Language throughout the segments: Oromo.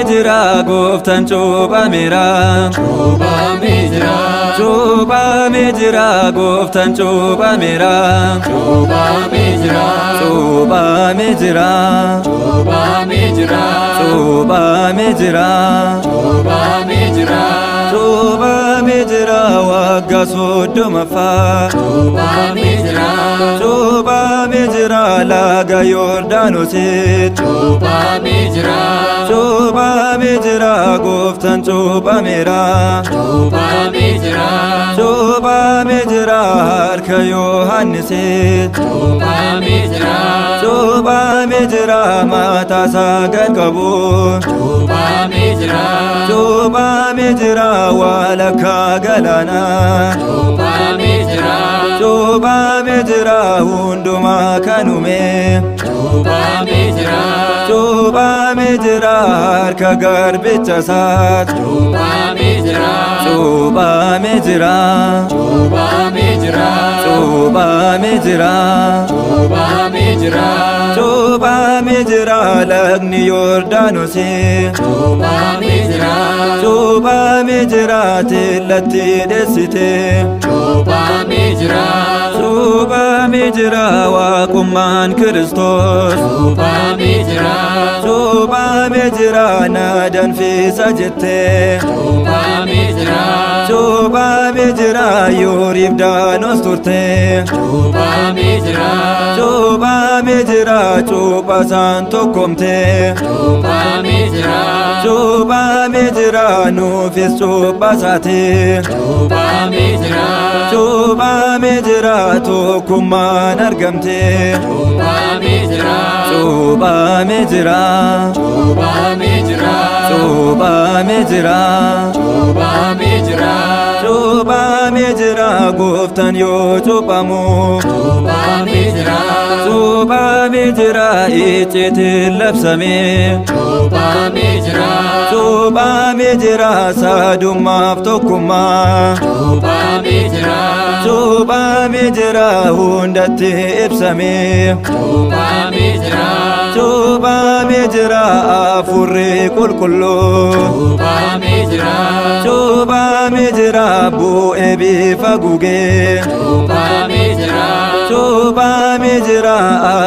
jira gooftaan cuuphameera. Cuuphamee jira. Cuuphamee jira gooftaan cuuphameera. Cuuphamee jira. Cuuphamee jira. Cuuphamee jira. Cuuphamee jira. Cuuphamee jira. Cuuphamee jira waggaa soddomaffaa. Cuuphamee jira. Cuuphamee jira laga Yordaanositti. Cuuphamee jira. Cuuphamee jira gooftaan cuuphameera. Cuuphamee jira. Cuuphamee jira harka Yohannisitti. Cuuphamee jira. Cuuphamee jira mataasaa gad qabu. Cuuphamee jira. Cuuphamee jira walakkaa galaanaa. Cuuphamee jira. Cuuphamee jira hundumaa kan uume. Cuuphamee jira. Cuuphamee jira harka garbicha isaatti. Cuuphamee jira. Cuuphamee jira. Cuuphamee jira. Cuuphamee jira. Cuuphamee jira. Cuuphamee jira lagni Yordaanosi. Cuuphamee jira. Cuuphamee jira tillatti dheessite. Cuuphamee jira. Cuuphamee jira waaqummaan Kiristoos. Cuuphamee jira. Cuuphamee jira na danfisa jettee. Cuuphamee jira. Cuuphamee jira Yordaanos turte. Cuuphamee jira. Cuuphamee jira cuuphaan tokkomte. Cuuphamee jira. Cuuphamee jira nuufis cuuphasaate. Cuuphamee jira. Cuuphamee jira tokkummaan argamte. Cuuphamee jira. Cuuphamee jira. Cuuphamee jira. Cuuphamee jira. Cuuphamee jira. Cuuphamee jira gooftaan yoo cuuphamu. Cuuphamee jira. Cuuphamee jira icciitiin labsame. Cuuphamee jira. Cuuphamee jira sadummaaf tokkummaa. Cuuphamee jira. Cuuphamee jira hundatti ibsame. Cuuphamee jira. Cuuphamee jira afurri qulqulluu. Cuuphamee jira. Cuuphamee jira bu'ee bifa gugee. Cuuphamee jira. Cuuphamee jira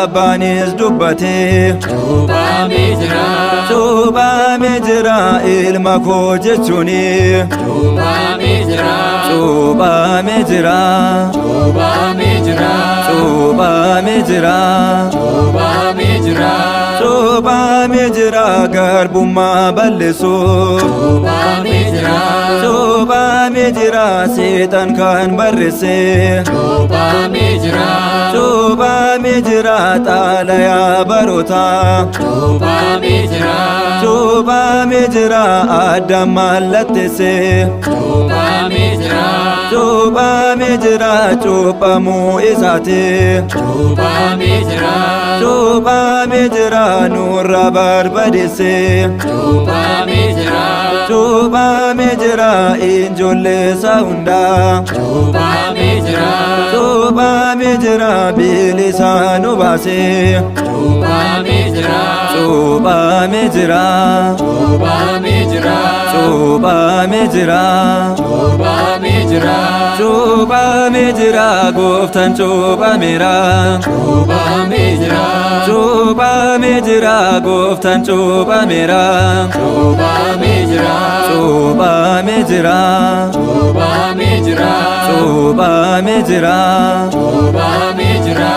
abbaanis dubbate. Cuuphamee jira. Cuuphamee jira ilma koo jechuuni. Cuuphamee jira. Cuuphamee jira. Cuuphamee jira. Cuuphamee jira. Cuuphamee jira. Cuuphamee jira garbummaa balleessu. Cuuphamee jira. Cuuphamee jira seexan kan barreesse. Cuuphamee jira. Cuuphamee jira xaalayaa barootaa. Cuuphamee jira. Cuuphamee jira addaan mallatteesse. Cuuphamee jira. Cuuphamee jira cuuphamuu isaati. Cuuphamee jira. Cuuphamee jira nurra barbadeesse. Cuuphamee jira. Cuuphamee jira ijoollee isaa hundaa. Cuuphamee jira. Cuuphamee jira bilisaa nu baase. Cuuphamee jira. Cuuphamee jira. Cuuphamee jira. Cuuphamee jira. Cuuphamee jira. Cuuphamee jira gooftaan cuuphameera. Cuuphamee jira. Cuuphamee jira gooftaan cuuphameera. Cuuphamee jira. Cuuphamee jira. Cuuphamee jira. Cuuphamee jira. Cuuphamee jira.